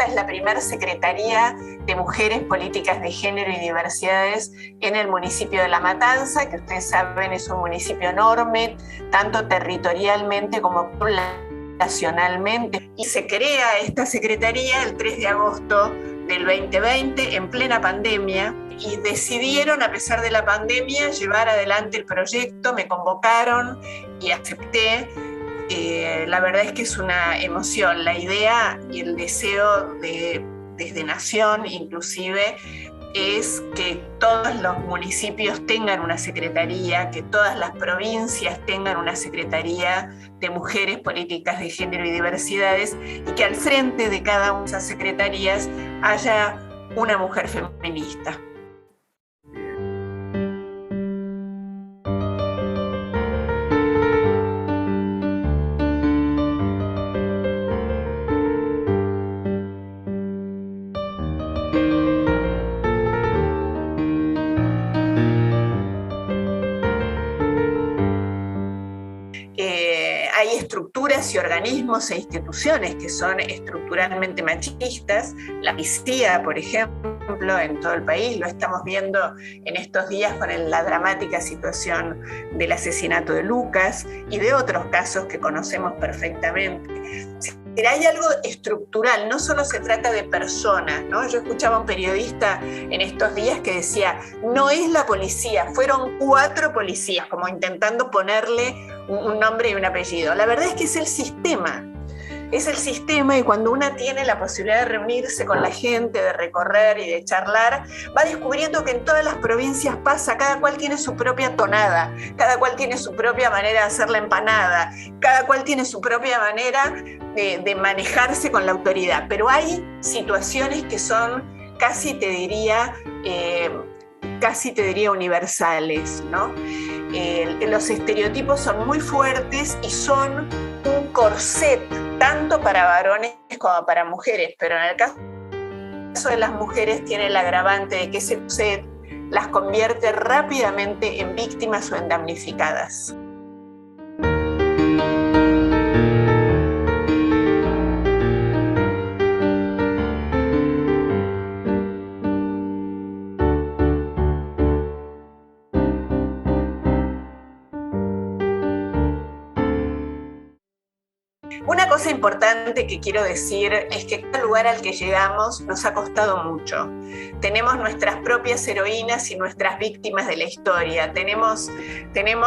Es la primera Secretaría de Mujeres, Políticas de Género y Diversidades en el municipio de La Matanza, que ustedes saben es un municipio enorme, tanto territorialmente como poblacionalmente. Y se crea esta secretaría el 3 de agosto del 2020, en plena pandemia, y decidieron, a pesar de la pandemia, llevar adelante el proyecto. Me convocaron y acepté. La verdad es que es una emoción, la idea y el deseo desde Nación inclusive es que todos los municipios tengan una secretaría, que todas las provincias tengan una secretaría de mujeres, políticas de género y diversidades, y que al frente de cada una de esas secretarías haya una mujer feminista. Hay estructuras y organismos e instituciones que son estructuralmente machistas. La policía, por ejemplo, en todo el país, lo estamos viendo en estos días con la dramática situación del asesinato de Lucas y de otros casos que conocemos perfectamente. Pero hay algo estructural, no solo se trata de personas, ¿no? Yo escuchaba a un periodista en estos días que decía, no es la policía, fueron 4 policías, como intentando ponerle un nombre y un apellido. La verdad es que es el sistema, y cuando una tiene la posibilidad de reunirse con la gente, de recorrer y de charlar, va descubriendo que en todas las provincias pasa, cada cual tiene su propia tonada, cada cual tiene su propia manera de hacer la empanada, cada cual tiene su propia manera de manejarse con la autoridad, pero hay situaciones que son casi te diría universales, ¿no? Los estereotipos son muy fuertes y son un corset tanto para varones como para mujeres, pero en el caso de las mujeres tiene el agravante de que ese corset las convierte rápidamente en víctimas o en damnificadas. Una cosa importante que quiero decir es que cada lugar al que llegamos nos ha costado mucho. Tenemos nuestras propias heroínas y nuestras víctimas de la historia. Tenemos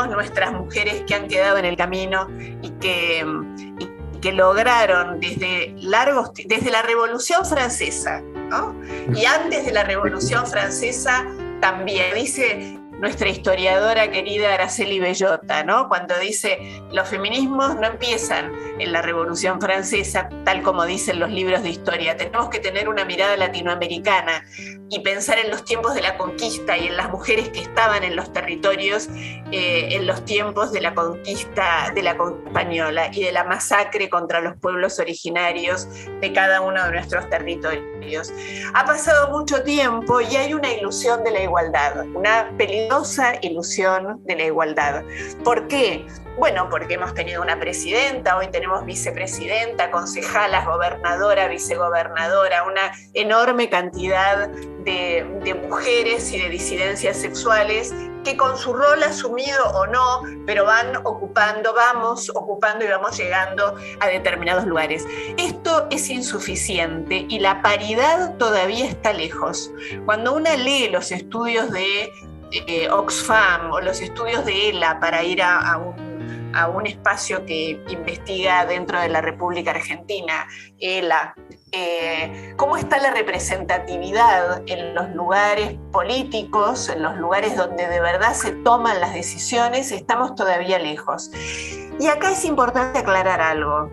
nuestras mujeres que han quedado en el camino y que lograron desde la Revolución Francesa, ¿no? Y antes de la Revolución Francesa también, dice nuestra historiadora querida Araceli Bellota, ¿no? Cuando dice, los feminismos no empiezan en la Revolución Francesa, tal como dicen los libros de historia. Tenemos que tener una mirada latinoamericana y pensar en los tiempos de la conquista y en las mujeres que estaban en los territorios en los tiempos de la conquista española y de la masacre contra los pueblos originarios de cada uno de nuestros territorios. Ha pasado mucho tiempo y hay una ilusión de la igualdad, una peligrosa ilusión de la igualdad. ¿Por qué? Bueno, porque hemos tenido una presidenta, hoy tenemos vicepresidenta, concejalas, gobernadora, vicegobernadora, una enorme cantidad de mujeres y de disidencias sexuales que con su rol asumido o no, pero vamos ocupando y vamos llegando a determinados lugares. Esto es insuficiente y la paridad todavía está lejos. Cuando uno lee los estudios de Oxfam o los estudios de ELA para ir a un espacio que investiga dentro de la República Argentina, ELA, cómo está la representatividad en los lugares políticos, en los lugares donde de verdad se toman las decisiones, estamos todavía lejos. Y acá es importante aclarar algo.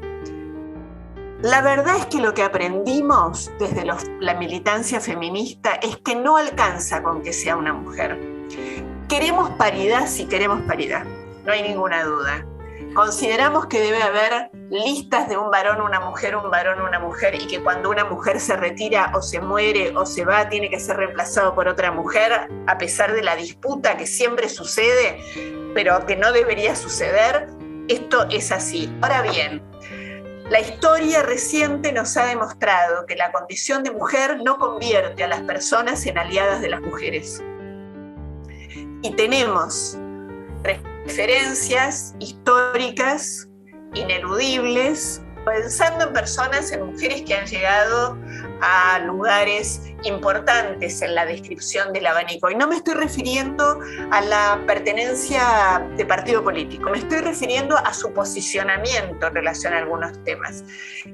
La verdad es que lo que aprendimos desde la militancia feminista es que no alcanza con que sea una mujer. Queremos paridad si queremos paridad, no hay ninguna duda. Consideramos que debe haber listas de un varón, una mujer, y que cuando una mujer se retira o se muere o se va, tiene que ser reemplazado por otra mujer, a pesar de la disputa que siempre sucede, pero que no debería suceder. Esto es así. Ahora bien, la historia reciente nos ha demostrado que la condición de mujer no convierte a las personas en aliadas de las mujeres. Y tenemos referencias históricas ineludibles, pensando en personas, en mujeres que han llegado a lugares importantes en la descripción del abanico. Y no me estoy refiriendo a la pertenencia de partido político, me estoy refiriendo a su posicionamiento en relación a algunos temas.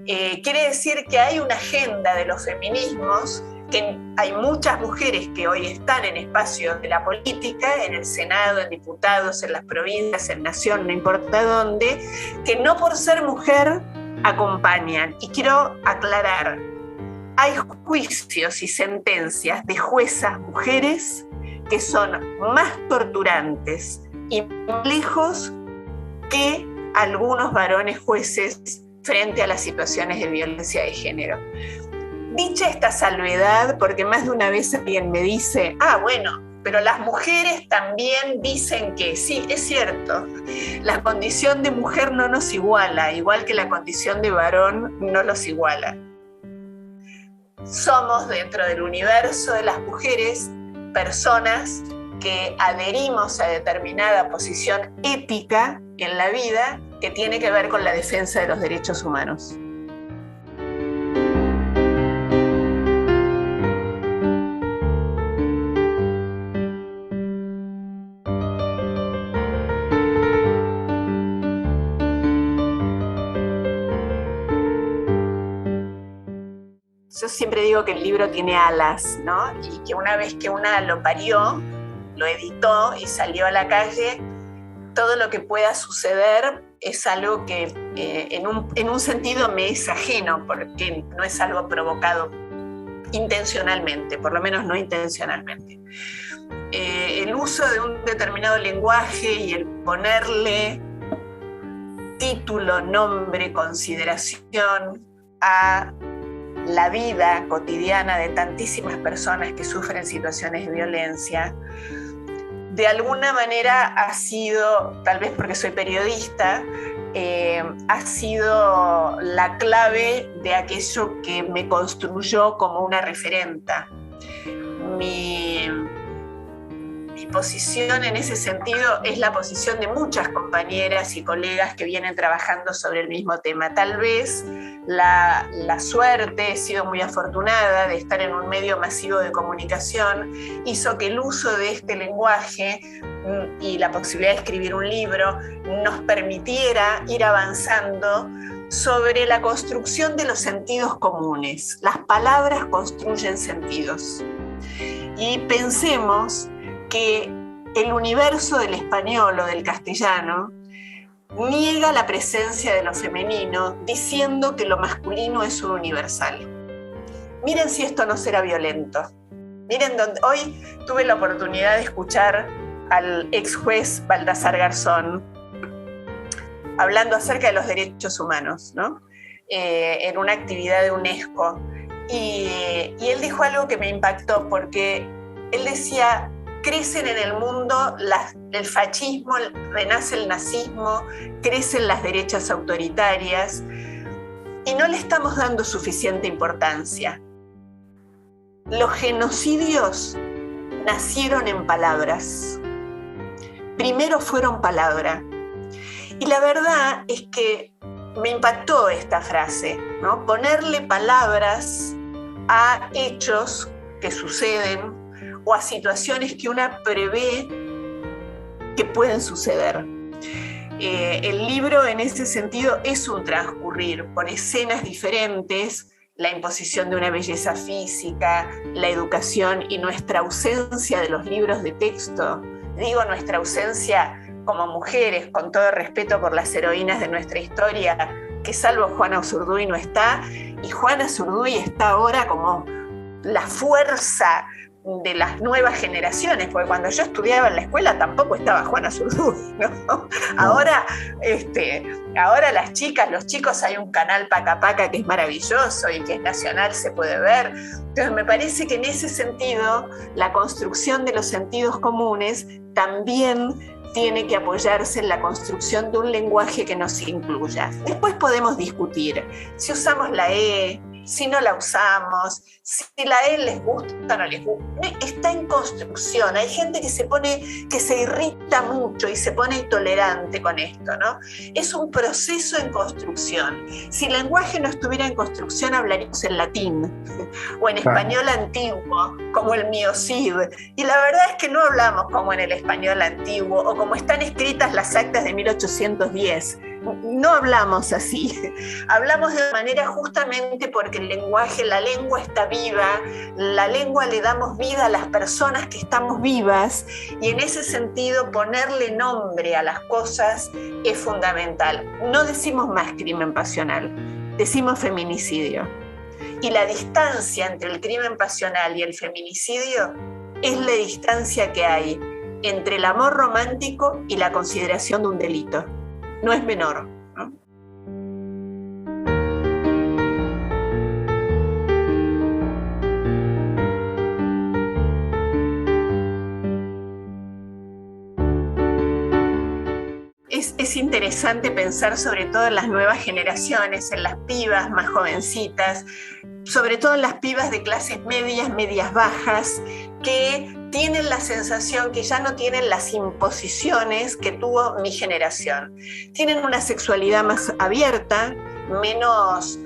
Quiere decir que hay una agenda de los feminismos, que hay muchas mujeres que hoy están en espacios de la política, en el Senado, en diputados, en las provincias, en Nación, no importa dónde, que no por ser mujer acompañan. Y quiero aclarar, hay juicios y sentencias de juezas mujeres que son más torturantes y más lejos que algunos varones jueces frente a las situaciones de violencia de género. Dicha esta salvedad, porque más de una vez alguien me dice, bueno, pero las mujeres también dicen que sí, es cierto, la condición de mujer no nos iguala, igual que la condición de varón no los iguala. Somos, dentro del universo de las mujeres, personas que adherimos a determinada posición ética en la vida que tiene que ver con la defensa de los derechos humanos. Yo siempre digo que el libro tiene alas, ¿no? Y que una vez que una lo parió, lo editó y salió a la calle, todo lo que pueda suceder es algo que en un sentido me es ajeno, porque no es algo provocado intencionalmente, por lo menos no intencionalmente. El uso de un determinado lenguaje y el ponerle título, nombre, consideración a la vida cotidiana de tantísimas personas que sufren situaciones de violencia, de alguna manera ha sido, tal vez porque soy periodista, ha sido la clave de aquello que me construyó como una referenta. Mi posición en ese sentido es la posición de muchas compañeras y colegas que vienen trabajando sobre el mismo tema. Tal vez la suerte, he sido muy afortunada de estar en un medio masivo de comunicación, hizo que el uso de este lenguaje y la posibilidad de escribir un libro nos permitiera ir avanzando sobre la construcción de los sentidos comunes. Las palabras construyen sentidos. Y pensemos que el universo del español o del castellano niega la presencia de lo femenino diciendo que lo masculino es un universal. Miren si esto no será violento. Miren, hoy tuve la oportunidad de escuchar al ex juez Baltasar Garzón hablando acerca de los derechos humanos, ¿no? En una actividad de UNESCO. Y él dijo algo que me impactó, porque él decía: crecen en el mundo el fascismo, renace el nazismo, crecen las derechas autoritarias y no le estamos dando suficiente importancia. Los genocidios nacieron en palabras. primero fueron palabra. Y la verdad es que me impactó esta frase, ¿no? Ponerle palabras a hechos que suceden o a situaciones que una prevé que pueden suceder. El libro en ese sentido es un transcurrir por escenas diferentes, la imposición de una belleza física, la educación y nuestra ausencia de los libros de texto. Digo nuestra ausencia como mujeres, con todo respeto por las heroínas de nuestra historia, que salvo Juana Azurduy no está, y Juana Azurduy está ahora como la fuerza de las nuevas generaciones, porque cuando yo estudiaba en la escuela tampoco estaba Juana Azurduy, ¿no? Ahora las chicas, los chicos, hay un canal Paca Paca que es maravilloso y que es nacional, se puede ver. Entonces me parece que en ese sentido la construcción de los sentidos comunes también tiene que apoyarse en la construcción de un lenguaje que nos incluya. Después podemos discutir si usamos la E, si no la usamos, si la E les gusta o no les gusta. Está en construcción. Hay gente que se irrita mucho y se pone intolerante con esto, ¿no? Es un proceso en construcción. Si el lenguaje no estuviera en construcción, hablaríamos en latín o en español antiguo, como el miocid. Y la verdad es que no hablamos como en el español antiguo o como están escritas las actas de 1810. No hablamos así, hablamos de manera justamente porque el lenguaje, la lengua está viva, la lengua le damos vida a las personas que estamos vivas y en ese sentido ponerle nombre a las cosas es fundamental. No decimos más crimen pasional, decimos feminicidio. Y la distancia entre el crimen pasional y el feminicidio es la distancia que hay entre el amor romántico y la consideración de un delito. No es menor, ¿no? Es interesante pensar sobre todo en las nuevas generaciones, en las pibas más jovencitas, sobre todo en las pibas de clases medias, medias bajas, que tienen la sensación que ya no tienen las imposiciones que tuvo mi generación. Tienen una sexualidad más abierta, menos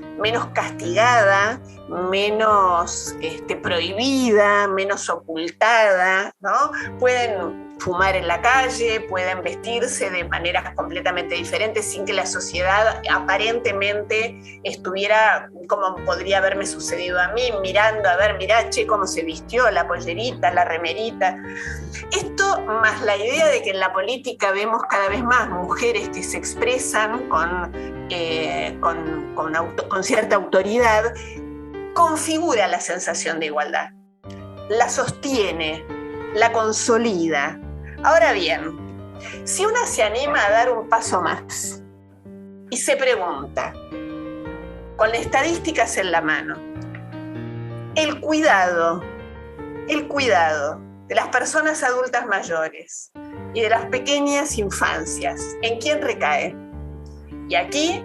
castigada, menos prohibida, menos ocultada, ¿no? Pueden fumar en la calle, pueden vestirse de maneras completamente diferentes sin que la sociedad aparentemente estuviera como podría haberme sucedido a mí, mirando, a ver, mirá, che, cómo se vistió, la pollerita, la remerita. Esto más la idea de que en la política vemos cada vez más mujeres que se expresan con cierta autoridad, configura la sensación de igualdad, la sostiene, la consolida. Ahora bien, si una se anima a dar un paso más y se pregunta, con estadísticas en la mano, el cuidado de las personas adultas mayores y de las pequeñas infancias, ¿en quién recae? Y aquí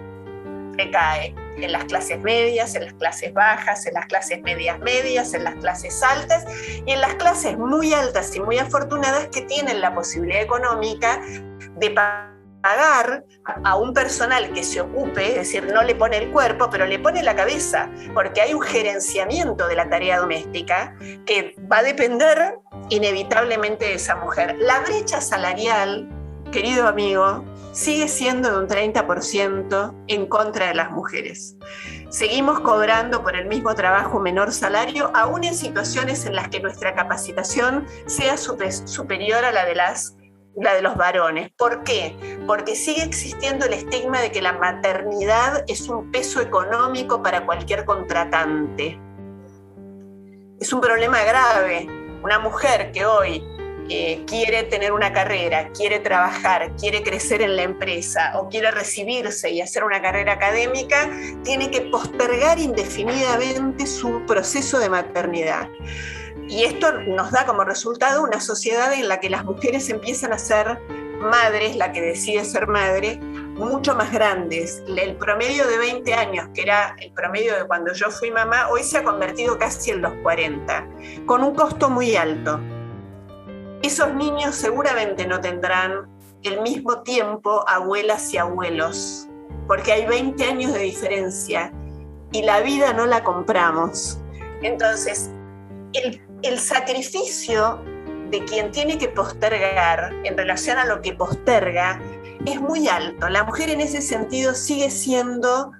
recae en las clases medias, en las clases bajas, en las clases medias, en las clases altas y en las clases muy altas y muy afortunadas que tienen la posibilidad económica de pagar a un personal que se ocupe, es decir, no le pone el cuerpo, pero le pone la cabeza, porque hay un gerenciamiento de la tarea doméstica que va a depender inevitablemente de esa mujer. La brecha salarial, querido amigo, sigue siendo de un 30% en contra de las mujeres. Seguimos cobrando por el mismo trabajo menor salario, aún en situaciones en las que nuestra capacitación sea superior a la de los varones. ¿Por qué? Porque sigue existiendo el estigma de que la maternidad es un peso económico para cualquier contratante. Es un problema grave. Una mujer que hoy quiere tener una carrera, quiere trabajar, quiere crecer en la empresa o quiere recibirse y hacer una carrera académica, tiene que postergar indefinidamente su proceso de maternidad. Y esto nos da como resultado una sociedad en la que las mujeres empiezan a ser madres, la que decide ser madre, mucho más grandes. El promedio de 20 años, que era el promedio de cuando yo fui mamá, hoy se ha convertido casi en los 40, con un costo muy alto. esos niños seguramente no tendrán el mismo tiempo abuelas y abuelos, porque hay 20 años de diferencia y la vida no la compramos. Entonces, el sacrificio de quien tiene que postergar en relación a lo que posterga es muy alto. La mujer en ese sentido sigue siendo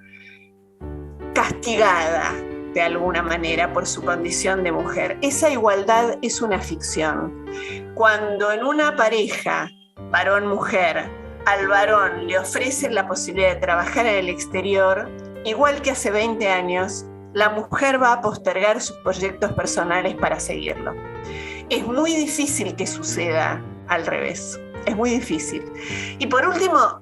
castigada de alguna manera por su condición de mujer. Esa igualdad es una ficción. Cuando en una pareja, varón-mujer, al varón le ofrecen la posibilidad de trabajar en el exterior, igual que hace 20 años, la mujer va a postergar sus proyectos personales para seguirlo. Es muy difícil que suceda al revés, es muy difícil. Y por último,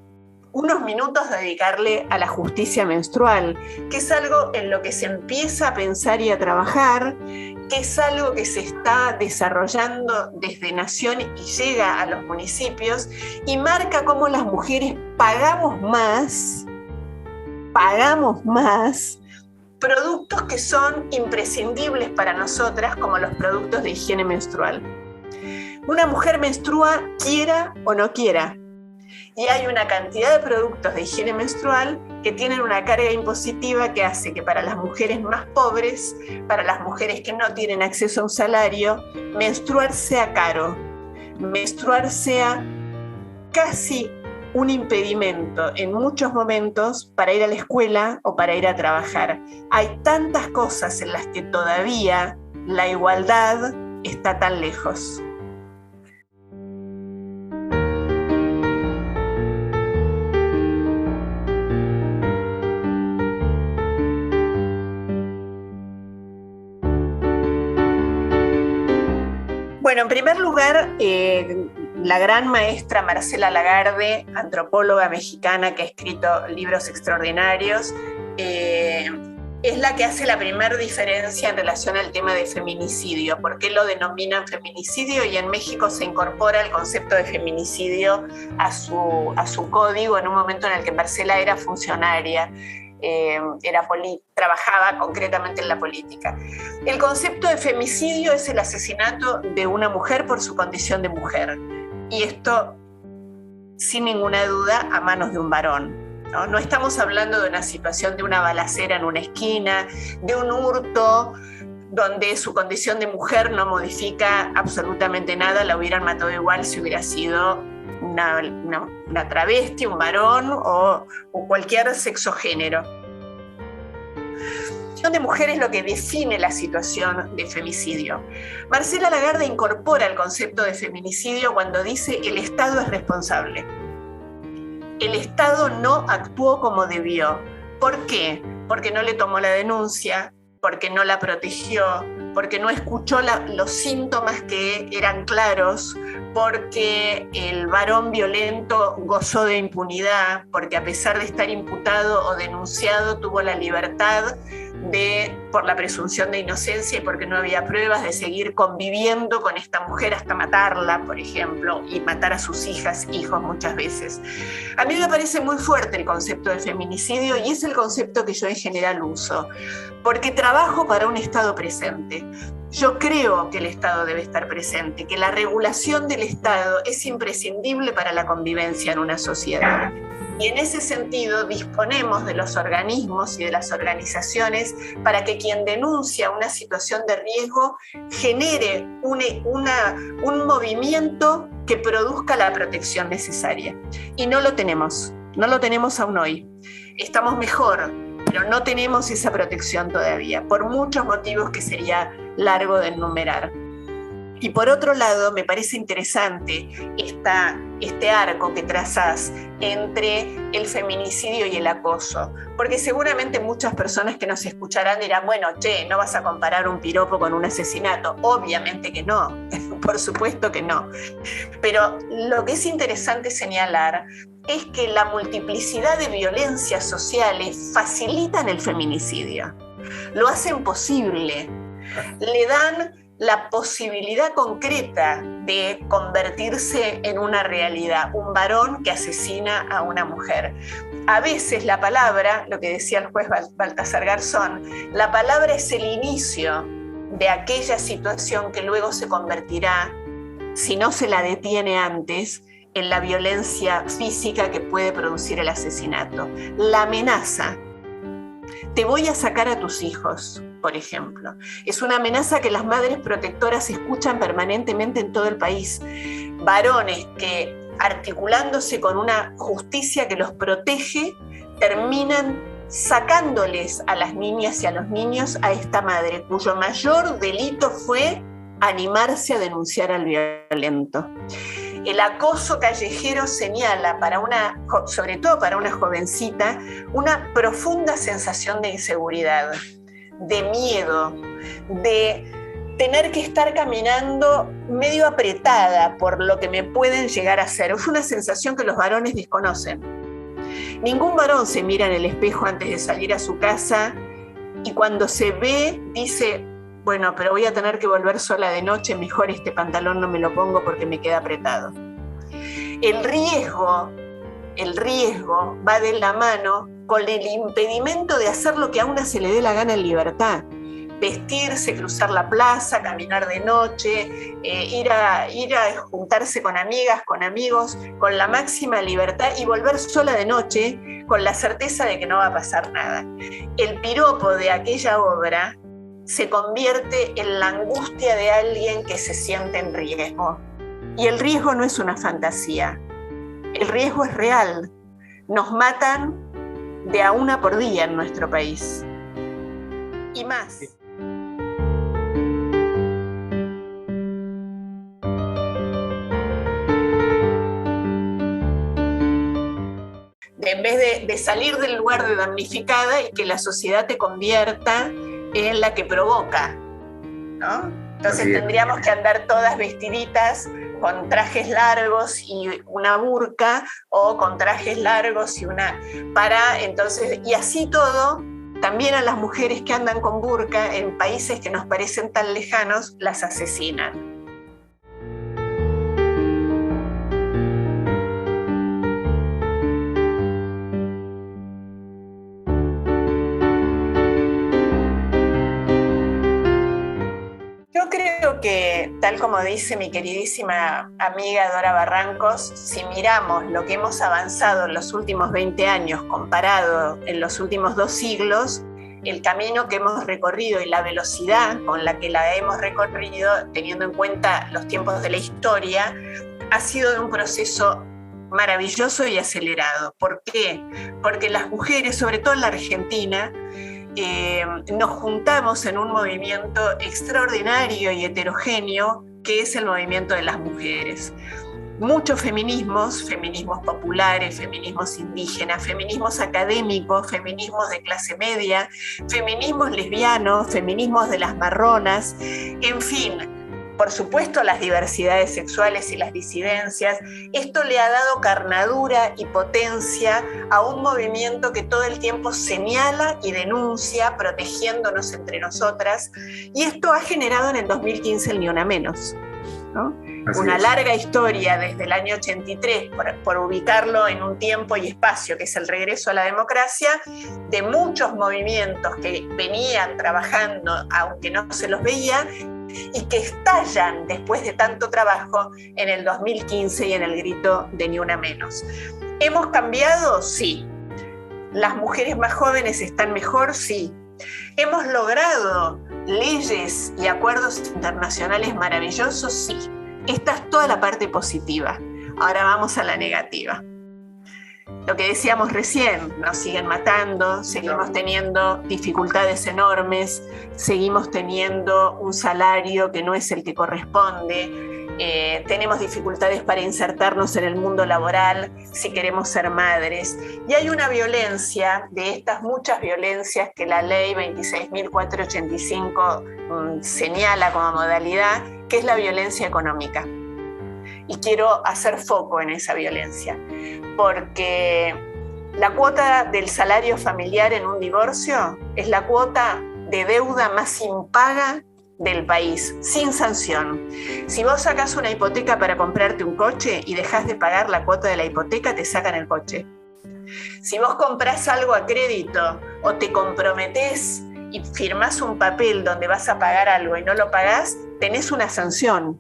unos minutos dedicarle a la justicia menstrual, que es algo en lo que se empieza a pensar y a trabajar, que es algo que se está desarrollando desde Nación y llega a los municipios y marca cómo las mujeres pagamos más productos que son imprescindibles para nosotras, como los productos de higiene menstrual. Una mujer menstrua quiera o no quiera, y hay una cantidad de productos de higiene menstrual que tienen una carga impositiva que hace que para las mujeres más pobres, para las mujeres que no tienen acceso a un salario, menstruar sea caro, menstruar sea casi un impedimento en muchos momentos para ir a la escuela o para ir a trabajar. Hay tantas cosas en las que todavía la igualdad está tan lejos. Bueno, en primer lugar, la gran maestra Marcela Lagarde, antropóloga mexicana que ha escrito libros extraordinarios, es la que hace la primera diferencia en relación al tema de feminicidio. ¿Por qué lo denominan feminicidio? Y en México se incorpora el concepto de feminicidio a su código en un momento en el que Marcela era funcionaria. Trabajaba concretamente en la política. El concepto de femicidio es el asesinato de una mujer por su condición de mujer, y esto, sin ninguna duda, a manos de un varón. No estamos hablando de una situación de una balacera en una esquina, de un hurto donde su condición de mujer no modifica absolutamente nada, la hubieran matado igual si hubiera sido una travesti, un varón o cualquier sexogénero. La condición de mujer es lo que define la situación de femicidio. Marcela Lagarde incorpora el concepto de feminicidio cuando dice el Estado es responsable. El Estado no actuó como debió. ¿Por qué? Porque no le tomó la denuncia, porque no la protegió, porque no escuchó los síntomas que eran claros, porque el varón violento gozó de impunidad, porque a pesar de estar imputado o denunciado tuvo la libertad por la presunción de inocencia y porque no había pruebas, de seguir conviviendo con esta mujer hasta matarla, por ejemplo, y matar a sus hijos muchas veces. A mí me parece muy fuerte el concepto de feminicidio y es el concepto que yo en general uso, porque trabajo para un Estado presente. Yo creo que el Estado debe estar presente, que la regulación del Estado es imprescindible para la convivencia en una sociedad. Y en ese sentido disponemos de los organismos y de las organizaciones para que quien denuncia una situación de riesgo genere un movimiento que produzca la protección necesaria. Y no lo tenemos aún hoy. Estamos mejor, pero no tenemos esa protección todavía, por muchos motivos que sería largo de enumerar. Y por otro lado, me parece interesante este arco que trazás entre el feminicidio y el acoso, porque seguramente muchas personas que nos escucharán dirán, bueno, no vas a comparar un piropo con un asesinato. Obviamente que no, por supuesto que no. Pero lo que es interesante señalar es que la multiplicidad de violencias sociales facilitan el feminicidio, lo hacen posible, le dan la posibilidad concreta de convertirse en una realidad, un varón que asesina a una mujer. A veces la palabra, lo que decía el juez Baltasar Garzón, la palabra es el inicio de aquella situación que luego se convertirá si no se la detiene antes, en la violencia física que puede producir el asesinato. La amenaza. Te voy a sacar a tus hijos, por ejemplo. Es una amenaza que las madres protectoras escuchan permanentemente en todo el país. Varones que, articulándose con una justicia que los protege, terminan sacándoles a las niñas y a los niños a esta madre, cuyo mayor delito fue animarse a denunciar al violento. El acoso callejero señala, sobre todo para una jovencita, una profunda sensación de inseguridad, de miedo, de tener que estar caminando medio apretada por lo que me pueden llegar a hacer. Es una sensación que los varones desconocen. Ningún varón se mira en el espejo antes de salir a su casa y cuando se ve dice, bueno, pero voy a tener que volver sola de noche, mejor este pantalón no me lo pongo porque me queda apretado. El riesgo va de la mano con el impedimento de hacer lo que a una se le dé la gana en libertad. Vestirse, cruzar la plaza, caminar de noche, ir a juntarse con amigas, con amigos, con la máxima libertad y volver sola de noche con la certeza de que no va a pasar nada. El piropo de aquella obra se convierte en la angustia de alguien que se siente en riesgo. Y el riesgo no es una fantasía, el riesgo es real. Nos matan de a una por día en nuestro país. Y más. En vez de salir del lugar de damnificada y que la sociedad te convierta en la que provoca, ¿no? Entonces tendríamos que andar todas vestiditas con trajes largos y una burka, o con trajes largos y y así todo, también a las mujeres que andan con burka en países que nos parecen tan lejanos, las asesinan. Yo creo que, tal como dice mi queridísima amiga Dora Barrancos, si miramos lo que hemos avanzado en los últimos 20 años comparado en los últimos 2 siglos, el camino que hemos recorrido y la velocidad con la que la hemos recorrido, teniendo en cuenta los tiempos de la historia, ha sido de un proceso maravilloso y acelerado. ¿Por qué? Porque las mujeres, sobre todo en la Argentina, nos juntamos en un movimiento extraordinario y heterogéneo que es el movimiento de las mujeres. Muchos feminismos populares, feminismos indígenas, feminismos académicos, feminismos de clase media, feminismos lesbianos, feminismos de las marronas, en fin, por supuesto las diversidades sexuales y las disidencias. Esto le ha dado carnadura y potencia a un movimiento que todo el tiempo señala y denuncia, protegiéndonos entre nosotras, y esto ha generado en el 2015 el Ni Una Menos, ¿no? Una larga historia desde el año 83, por ubicarlo en un tiempo y espacio, que es el regreso a la democracia, de muchos movimientos que venían trabajando, aunque no se los veía, y que estallan después de tanto trabajo en el 2015 y en el grito de Ni Una Menos. ¿Hemos cambiado? Sí. ¿Las mujeres más jóvenes están mejor? Sí. ¿Hemos logrado leyes y acuerdos internacionales maravillosos? Sí. Esta es toda la parte positiva. Ahora vamos a la negativa. Lo que decíamos recién, nos siguen matando, seguimos teniendo dificultades enormes, seguimos teniendo un salario que no es el que corresponde, tenemos dificultades para insertarnos en el mundo laboral si queremos ser madres. Y hay una violencia, de estas muchas violencias que la ley 26.485 señala como modalidad, que es la violencia económica. Y quiero hacer foco en esa violencia, porque la cuota del salario familiar en un divorcio es la cuota de deuda más impaga del país, sin sanción. Si vos sacás una hipoteca para comprarte un coche y dejás de pagar la cuota de la hipoteca, te sacan el coche. Si vos comprás algo a crédito o te comprometés y firmás un papel donde vas a pagar algo y no lo pagás, tenés una sanción.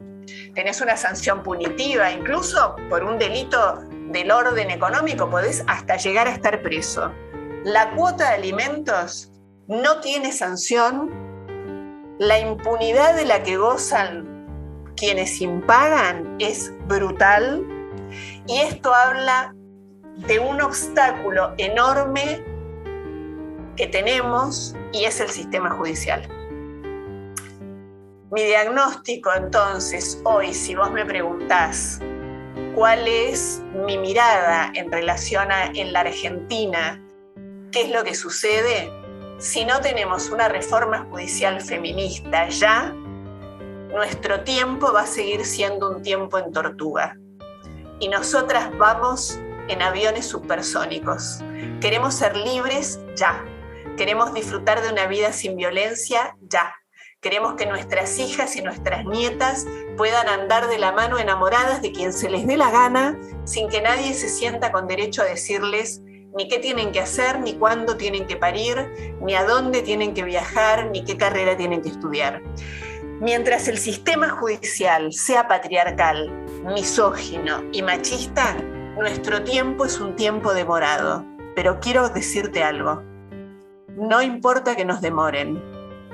tenés una sanción punitiva, incluso por un delito del orden económico podés hasta llegar a estar preso. La cuota de alimentos no tiene sanción, la impunidad de la que gozan quienes impagan es brutal, y esto habla de un obstáculo enorme que tenemos, y es el sistema judicial. Mi diagnóstico, entonces, hoy, si vos me preguntás cuál es mi mirada en relación a en la Argentina, qué es lo que sucede, si no tenemos una reforma judicial feminista ya, nuestro tiempo va a seguir siendo un tiempo en tortuga. Y nosotras vamos en aviones supersónicos. Queremos ser libres ya. Queremos disfrutar de una vida sin violencia ya. Queremos que nuestras hijas y nuestras nietas puedan andar de la mano enamoradas de quien se les dé la gana, sin que nadie se sienta con derecho a decirles ni qué tienen que hacer, ni cuándo tienen que parir, ni a dónde tienen que viajar, ni qué carrera tienen que estudiar. Mientras el sistema judicial sea patriarcal, misógino y machista, nuestro tiempo es un tiempo demorado. Pero quiero decirte algo. No importa que nos demoren,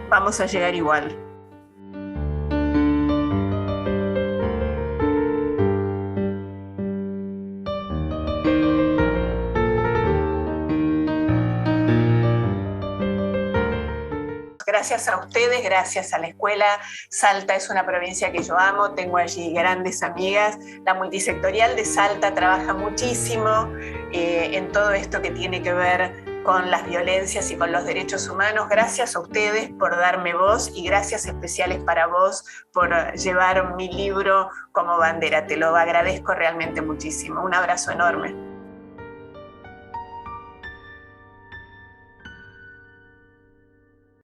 vamos a llegar igual. Gracias a ustedes, gracias a la escuela. Salta es una provincia que yo amo, tengo allí grandes amigas. La multisectorial de Salta trabaja muchísimo en todo esto que tiene que ver con las violencias y con los derechos humanos. Gracias a ustedes por darme voz y gracias especiales para vos por llevar mi libro como bandera. Te lo agradezco realmente muchísimo. Un abrazo enorme.